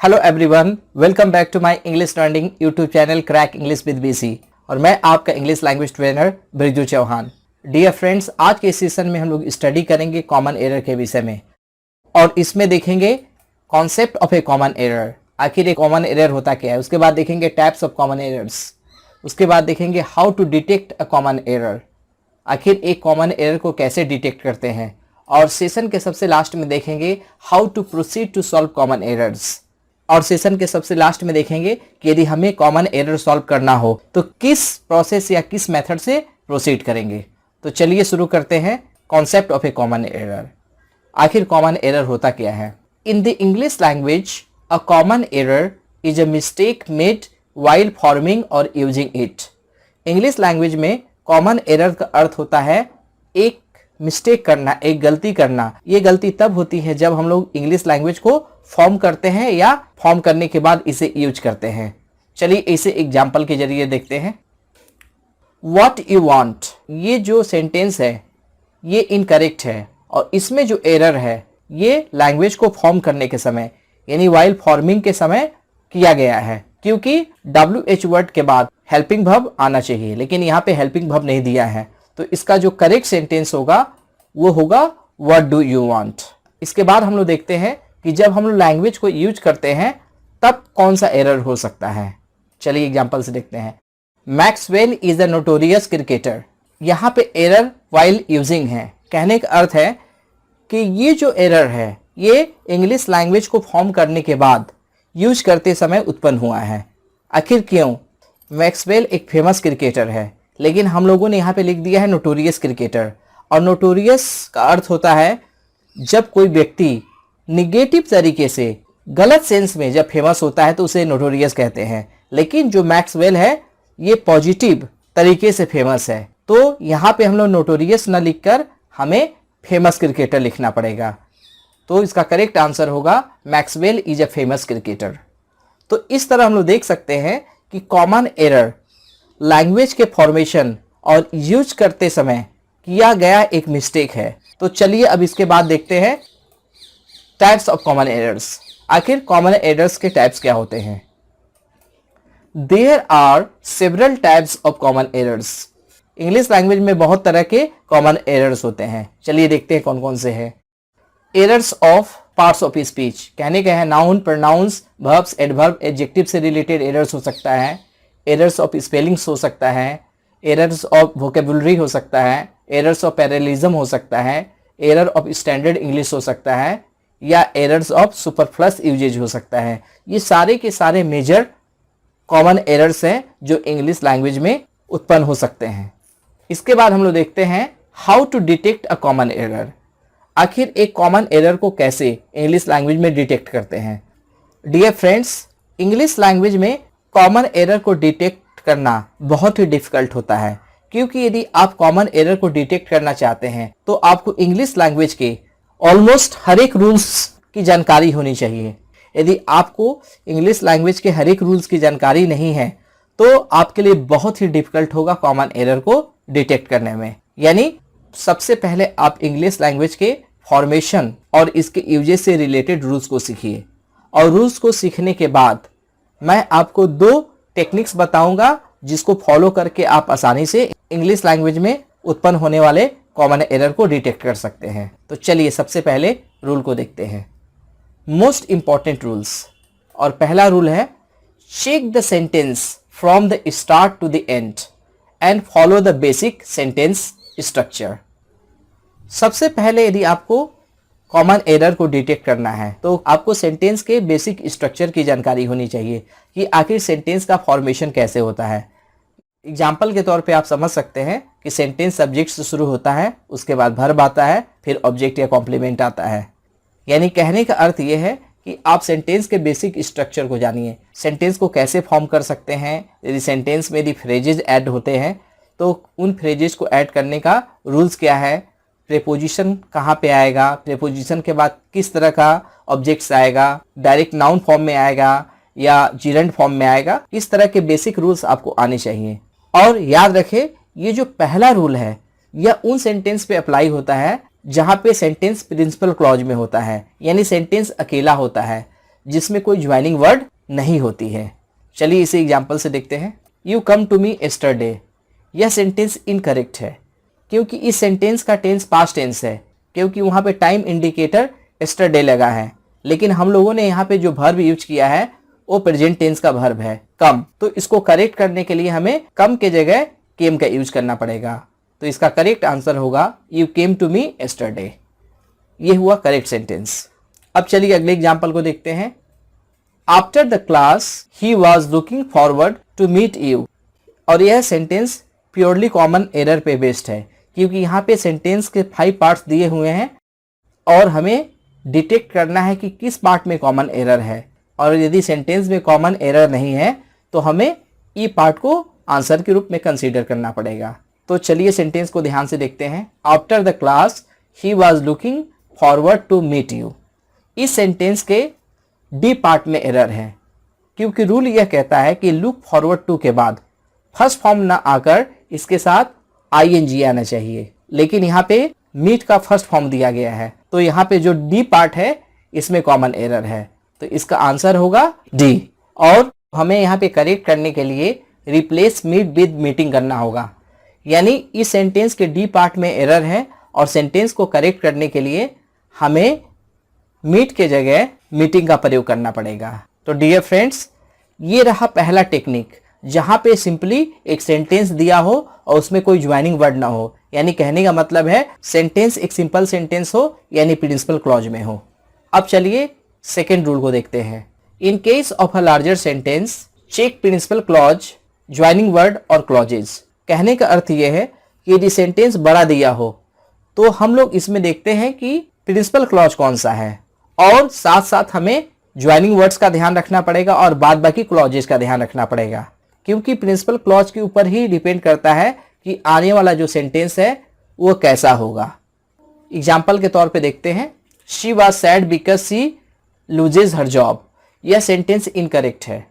Hello everyone, welcome back to my English learning YouTube channel crack English with BC और मैं आपका English language trainer Briju Chauhan. Dear friends, आज के session में हम लोग स्टडी करेंगे कॉमन एरर के विषय में और इसमें देखेंगे concept of A common error. आखिर एक कॉमन एरर होता क्या है, उसके बाद देखेंगे टाइप्स ऑफ कॉमन एरर्स, उसके बाद देखेंगे how to detect a common error, आखिर एक कॉमन एरर को कैसे डिटेक्ट करते हैं, और सेशन के सबसे लास्ट में देखेंगे how to proceed to solve common errors. और सेशन के सबसे लास्ट में देखेंगे कि यदि हमें कॉमन एरर सॉल्व करना हो तो किस प्रोसेस या किस मेथड से प्रोसीड करेंगे। तो चलिए शुरू करते हैं concept of A common error. आखिर कॉमन एरर होता क्या है? In the English language a common error is a mistake made while forming और यूजिंग इट। इंग्लिश लैंग्वेज में कॉमन एरर का अर्थ होता है एक मिस्टेक करना, एक गलती करना। ये गलती तब होती है जब हम लोग इंग्लिश लैंग्वेज को फॉर्म करते हैं या फॉर्म करने के बाद इसे यूज करते हैं। चलिए इसे एग्जाम्पल के जरिए देखते हैं। What you want, ये जो सेंटेंस है ये इनकरेक्ट है और इसमें जो एरर है ये लैंग्वेज को फॉर्म करने के समय यानी वाइल फॉर्मिंग के समय किया गया है, क्योंकि WH वर्ड के बाद हेल्पिंग वर्ब आना चाहिए, लेकिन यहाँ पे हेल्पिंग वर्ब नहीं दिया है। तो इसका जो करेक्ट सेंटेंस होगा वो होगा व्हाट डू यू वांट। इसके बाद हम लोग देखते हैं कि जब हम लोग लैंग्वेज को यूज करते हैं तब कौन सा एरर हो सकता है। चलिए एग्जांपल से देखते हैं। Maxwell is a notorious cricketer. यहाँ पे एरर वाइल यूजिंग है। कहने का अर्थ है कि ये जो एरर है ये इंग्लिश लैंग्वेज को फॉर्म करने के बाद यूज करते समय उत्पन्न हुआ है। आखिर क्यों? मैक्सवेल एक फेमस क्रिकेटर है, लेकिन हम लोगों ने यहाँ पे लिख दिया है नोटोरियस क्रिकेटर। और नोटोरियस का अर्थ होता है जब कोई व्यक्ति निगेटिव तरीके से, गलत सेंस में जब फेमस होता है तो उसे नोटोरियस कहते हैं, लेकिन जो मैक्सवेल है ये पॉजिटिव तरीके से फेमस है। तो यहाँ पे हम लोग नोटोरियस न लिखकर हमें फेमस क्रिकेटर लिखना पड़ेगा। तो इसका करेक्ट आंसर होगा Maxwell is a famous cricketer. तो इस तरह हम लोग देख सकते हैं कि कॉमन एरर लैंग्वेज के फॉर्मेशन और यूज करते समय किया गया एक मिस्टेक है। तो चलिए अब इसके बाद देखते हैं टाइप्स ऑफ कॉमन एरर्स। आखिर कॉमन एरर्स के टाइप्स क्या होते हैं? There are several types of common errors. English language में बहुत तरह के कॉमन एरर्स होते हैं। चलिए देखते हैं कौन कौन से हैं। Errors of parts of speech, कहने का है noun, pronouns, verbs, adverb, adjective से रिलेटेड एरर्स हो सकता है। एरर्स ऑफ स्पेलिंग्स हो सकता है। एरर्स ऑफ वोकेबुलरी हो सकता है। एरर्स ऑफ पैरेलिज्म हो सकता है। एरर ऑफ स्टैंडर्ड इंग्लिश हो सकता है, या एरर्स ऑफ सुपरफ्लस यूजेज हो सकता है। ये सारे के सारे मेजर कॉमन एरर्स हैं जो इंग्लिश लैंग्वेज में उत्पन्न हो सकते हैं। इसके बाद हम लोग देखते हैं how to detect a common error. आखिर एक कॉमन एरर को कैसे इंग्लिश लैंग्वेज में डिटेक्ट करते हैं। डियर फ्रेंड्स, इंग्लिश लैंग्वेज में कॉमन एरर को डिटेक्ट करना बहुत ही डिफिकल्ट होता है, क्योंकि यदि आप कॉमन एरर को डिटेक्ट करना चाहते हैं तो आपको इंग्लिश लैंग्वेज के ऑलमोस्ट हर एक रूल्स की जानकारी होनी चाहिए। यदि आपको इंग्लिश लैंग्वेज के हर एक रूल्स की जानकारी नहीं है तो आपके लिए बहुत ही डिफिकल्ट होगा कॉमन एरर को डिटेक्ट करने में। यानी सबसे पहले आप इंग्लिश लैंग्वेज के फॉर्मेशन और इसके यूजेस से रिलेटेड रूल्स को सीखिए, और रूल्स को सीखने के बाद मैं आपको 2 टेक्निक्स बताऊंगा जिसको फॉलो करके आप आसानी से इंग्लिश लैंग्वेज में उत्पन्न होने वाले कॉमन एरर को डिटेक्ट कर सकते हैं। तो चलिए सबसे पहले रूल को देखते हैं। मोस्ट इंपॉर्टेंट रूल्स, और पहला रूल है check the sentence from the start to the end and follow the basic sentence structure. सबसे पहले यदि आपको कॉमन एरर को डिटेक्ट करना है तो आपको सेंटेंस के बेसिक स्ट्रक्चर की जानकारी होनी चाहिए कि आखिर सेंटेंस का फॉर्मेशन कैसे होता है। एग्जाम्पल के तौर पे आप समझ सकते हैं कि सेंटेंस सब्जेक्ट से शुरू होता है, उसके बाद वर्ब आता है, फिर ऑब्जेक्ट या कॉम्प्लीमेंट आता है। यानी कहने का अर्थ यह है कि आप सेंटेंस के बेसिक स्ट्रक्चर को जानिए। सेंटेंस को कैसे फॉर्म कर सकते हैं, यदि सेंटेंस में यदि फ्रेजेज ऐड होते हैं तो उन फ्रेजेज को ऐड करने का रूल्स क्या है, प्रेपोजिशन कहाँ पे आएगा, प्रेपोजिशन के बाद किस तरह का ऑब्जेक्ट्स आएगा, डायरेक्ट नाउन फॉर्म में आएगा या जीरेंड फॉर्म में आएगा, इस तरह के बेसिक रूल्स आपको आने चाहिए। और याद रखें ये जो पहला रूल है यह उन सेंटेंस पे अप्लाई होता है जहाँ पे सेंटेंस प्रिंसिपल क्लॉज में होता है, यानी सेंटेंस अकेला होता है। जिसमें कोई ज्वाइनिंग वर्ड नहीं होती है। चलिए इसे एग्जाम्पल से देखते हैं। You come to me yesterday, यह सेंटेंस इनकरेक्ट है क्योंकि इस सेंटेंस का टेंस पास्ट टेंस है, क्योंकि वहाँ पे टाइम इंडिकेटर यस्टरडे लगा है। लेकिन हम लोगों ने यहाँ पे जो वर्ब यूज किया है वो प्रेजेंट टेंस का वर्ब है कम, तो इसको करेक्ट करने के लिए हमें कम के जगह केम का यूज करना पड़ेगा। तो इसका करेक्ट आंसर होगा you came to me yesterday. ये हुआ करेक्ट सेंटेंस। अब चलिए अगले एग्जाम्पल को देखते हैं। After the class he was looking forward to meet you. और यह सेंटेंस प्योरली कॉमन एरर पे बेस्ड है, क्योंकि यहाँ पे सेंटेंस के 5 पार्ट्स दिए हुए हैं और हमें डिटेक्ट करना है कि किस पार्ट में कॉमन एरर है। और यदि सेंटेंस में कॉमन एरर नहीं है तो हमें ई पार्ट को आंसर के रूप में कंसीडर करना पड़ेगा। तो चलिए सेंटेंस को ध्यान से देखते हैं। After the class he was looking forward to meet you. इस सेंटेंस के डी पार्ट में एरर है, क्योंकि रूल यह कहता है कि लुक फॉरवर्ड टू के बाद फर्स्ट फॉर्म ना आकर इसके साथ आईएनजी आना चाहिए, लेकिन यहाँ पे मीट का फर्स्ट फॉर्म दिया गया है, तो यहाँ पे जो डी पार्ट है इसमें कॉमन एरर है, तो इसका आंसर होगा डी। और हमें यहाँ पे करेक्ट करने के लिए रिप्लेस मीट विद मीटिंग करना होगा, यानी इस सेंटेंस के डी पार्ट में एरर है और सेंटेंस को करेक्ट करने के लिए हमें मीट के जगह मीटिंग का प्रयोग करना पड़ेगा। तो डियर फ्रेंड्स, ये रहा पहला टेक्निक, जहां पे सिंपली एक सेंटेंस दिया हो और उसमें कोई ज्वाइनिंग वर्ड ना हो, यानी कहने का मतलब है सेंटेंस एक सिंपल सेंटेंस हो यानी प्रिंसिपल क्लॉज में हो। अब चलिए सेकेंड रूल को देखते हैं। In case of a larger sentence check principal clause, joining word और क्लॉजेज। कहने का अर्थ यह है कि यदि सेंटेंस बड़ा दिया हो तो हम लोग इसमें देखते हैं कि प्रिंसिपल क्लॉज कौन सा है, और साथ साथ हमें ज्वाइनिंग वर्ड्स का ध्यान रखना पड़ेगा और बाद बाकी क्लॉजेज का ध्यान रखना पड़ेगा, क्योंकि प्रिंसिपल क्लॉज के ऊपर ही डिपेंड करता है कि आने वाला जो सेंटेंस है वो कैसा होगा। एग्जाम्पल के तौर पे देखते हैं। She was sad because she loses her job. यह सेंटेंस इनकरेक्ट है।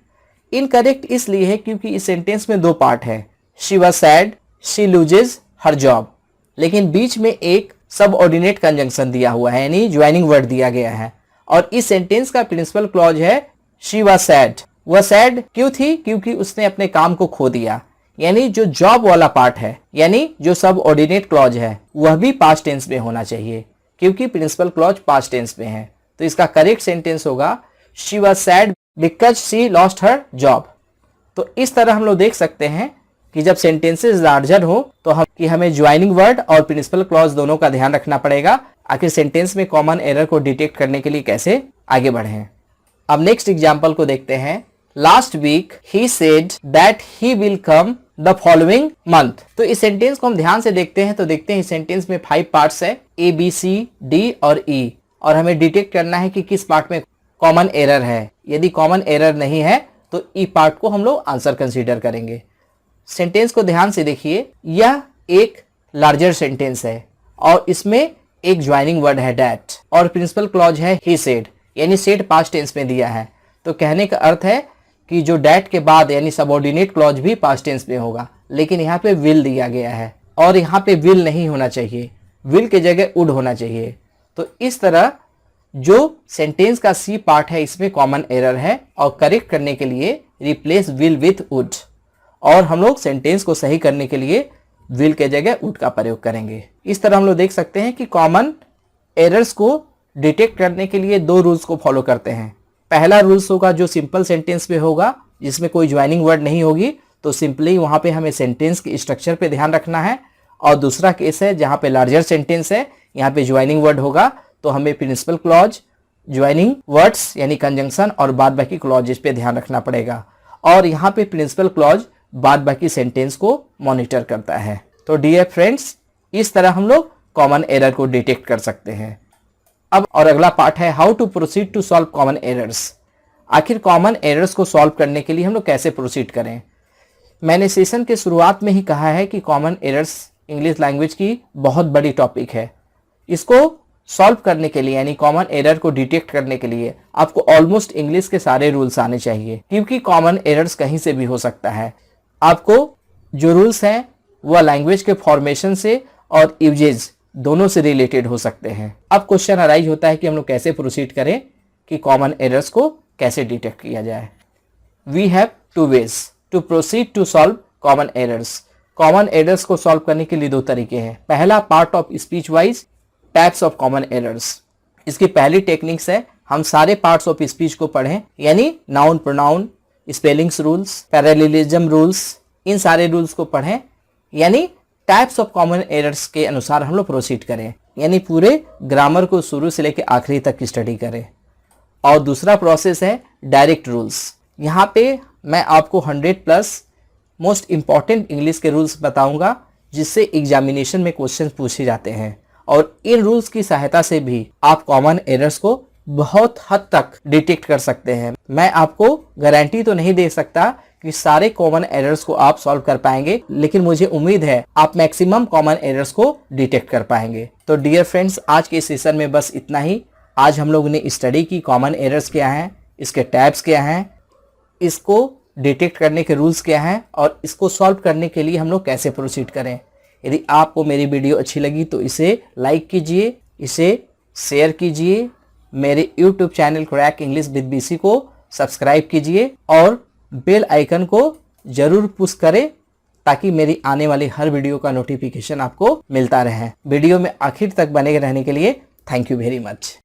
इनकरेक्ट इसलिए है क्योंकि इस सेंटेंस में 2 पार्ट है, she was sad, she loses her job, लेकिन बीच में एक सबऑर्डिनेट कंजंक्शन दिया हुआ है, यानी ज्वाइनिंग वर्ड दिया गया है, और इस सेंटेंस का प्रिंसिपल क्लॉज है शी वॉज सैड। वह सैड क्यों थी? क्योंकि उसने अपने काम को खो दिया, यानी जो जॉब वाला पार्ट है, यानी जो सबऑर्डिनेट क्लॉज है, वह भी पास्ट टेंस में होना चाहिए, क्योंकि प्रिंसिपल क्लॉज पास्ट टेंस में है। तो इसका करेक्ट सेंटेंस होगा she was sad because she lost her job. तो इस तरह हम लोग देख सकते हैं कि जब सेंटेंसेस लार्जर हो तो हमें ज्वाइनिंग वर्ड और प्रिंसिपल क्लॉज दोनों का ध्यान रखना पड़ेगा। आखिर सेंटेंस में कॉमन एरर को डिटेक्ट करने के लिए कैसे आगे बढ़ें। अब नेक्स्ट एग्जांपल को देखते हैं। Last week he said that he will come the following month. तो इस सेंटेंस को हम ध्यान से देखते हैं तो देखते हैं इस सेंटेंस में 5 पार्ट्स है, ए बी सी डी और ई, और हमें डिटेक्ट करना है कि किस पार्ट में कॉमन एरर है। यदि कॉमन एरर नहीं है तो ई पार्ट को हम लोग आंसर कंसीडर करेंगे। सेंटेंस को ध्यान से देखिए, यह एक लार्जर सेंटेंस है और इसमें एक ज्वाइनिंग वर्ड है डैट, और प्रिंसिपल क्लॉज है ही सेड, यानी सेड पास्ट टेंस में दिया है। तो कहने का अर्थ है कि जो डैट के बाद यानी सबऑर्डिनेट क्लॉज भी पास्ट टेंस में होगा, लेकिन यहाँ पे विल दिया गया है और यहाँ पे विल नहीं होना चाहिए, विल के जगह वुड होना चाहिए। तो इस तरह जो सेंटेंस का सी पार्ट है इसमें कॉमन एरर है, और करेक्ट करने के लिए रिप्लेस विल विथ वुड, और हम लोग सेंटेंस को सही करने के लिए विल के जगह वुड का प्रयोग करेंगे। इस तरह हम लोग देख सकते हैं कि कॉमन एरर्स को डिटेक्ट करने के लिए 2 रूल्स को फॉलो करते हैं। पहला रूल्स होगा जो सिंपल सेंटेंस पे होगा, जिसमें कोई ज्वाइनिंग वर्ड नहीं होगी, तो सिंपली वहाँ पे हमें सेंटेंस के स्ट्रक्चर पे ध्यान रखना है। और दूसरा केस है जहाँ पे लार्जर सेंटेंस है, यहाँ पे ज्वाइनिंग वर्ड होगा, तो हमें प्रिंसिपल क्लॉज, ज्वाइनिंग वर्ड्स यानी कंजंक्शन और बाद बाकी क्लॉजेस पे ध्यान रखना पड़ेगा। और यहाँ पे प्रिंसिपल क्लॉज बाद बाकी सेंटेंस को मॉनिटर करता है। तो डियर फ्रेंड्स, इस तरह हम लोग कॉमन एरर को डिटेक्ट कर सकते हैं। अब और अगला पार्ट है how to proceed to solve common errors. आखिर कॉमन एरर्स को सॉल्व करने के लिए हम लोग कैसे प्रोसीड करें। मैंने सेशन के शुरुआत में ही कहा है कि कॉमन एरर्स इंग्लिश लैंग्वेज की बहुत बड़ी टॉपिक है। इसको सॉल्व करने के लिए यानी कॉमन एरर को डिटेक्ट करने के लिए आपको ऑलमोस्ट इंग्लिश के सारे रूल्स आने चाहिए, क्योंकि कॉमन एरर्स कहीं से भी हो सकता है। आपको जो रूल्स हैं वह लैंग्वेज के फॉर्मेशन से और यूजेज दोनों से रिलेटेड हो सकते हैं। अब क्वेश्चन अराइज होता है कि हम लोग कैसे प्रोसीड करें कि कॉमन एरर्स को कैसे डिटेक्ट किया जाए। We have two ways to proceed to solve common errors. Common errors को सॉल्व करने के लिए दो तरीके हैं। पहला, part of speech wise types of common errors. इसकी पहली टेक्निक्स है हम सारे पार्ट्स ऑफ स्पीच को पढ़ें, यानी noun, pronoun, spellings rules, parallelism rules, इन सारे रूल्स को पढ़ें, यानी टाइप्स ऑफ कॉमन एरर्स के अनुसार हम लोग प्रोसीड करें, यानी पूरे ग्रामर को शुरू से लेकर आखिरी तक की स्टडी करें। और दूसरा प्रोसेस है डायरेक्ट रूल्स। यहाँ पे मैं आपको 100+ मोस्ट इंपॉर्टेंट इंग्लिश के रूल्स बताऊंगा जिससे एग्जामिनेशन में क्वेश्चन पूछे जाते हैं, और इन रूल्स की सहायता से भी आप कॉमन एरर्स को बहुत हद तक डिटेक्ट कर सकते हैं। मैं आपको गारंटी तो नहीं दे सकता कि सारे कॉमन एरर्स को आप सॉल्व कर पाएंगे, लेकिन मुझे उम्मीद है आप मैक्सिमम कॉमन एरर्स को डिटेक्ट कर पाएंगे। तो डियर फ्रेंड्स, आज के सेशन में बस इतना ही। आज हम लोगों ने स्टडी की कॉमन एरर्स क्या हैं, इसके टाइप्स क्या हैं, इसको डिटेक्ट करने के रूल्स क्या हैं, और इसको सॉल्व करने के लिए हम लोग कैसे प्रोसीड करें। यदि आपको मेरी वीडियो अच्छी लगी तो इसे लाइक कीजिए, इसे शेयर कीजिए, मेरे YouTube channel crack English with BC को सब्सक्राइब कीजिए और बेल आइकन को जरूर पुश करें ताकि मेरी आने वाली हर वीडियो का नोटिफिकेशन आपको मिलता रहे। वीडियो में आखिर तक बने रहने के लिए थैंक यू वेरी मच।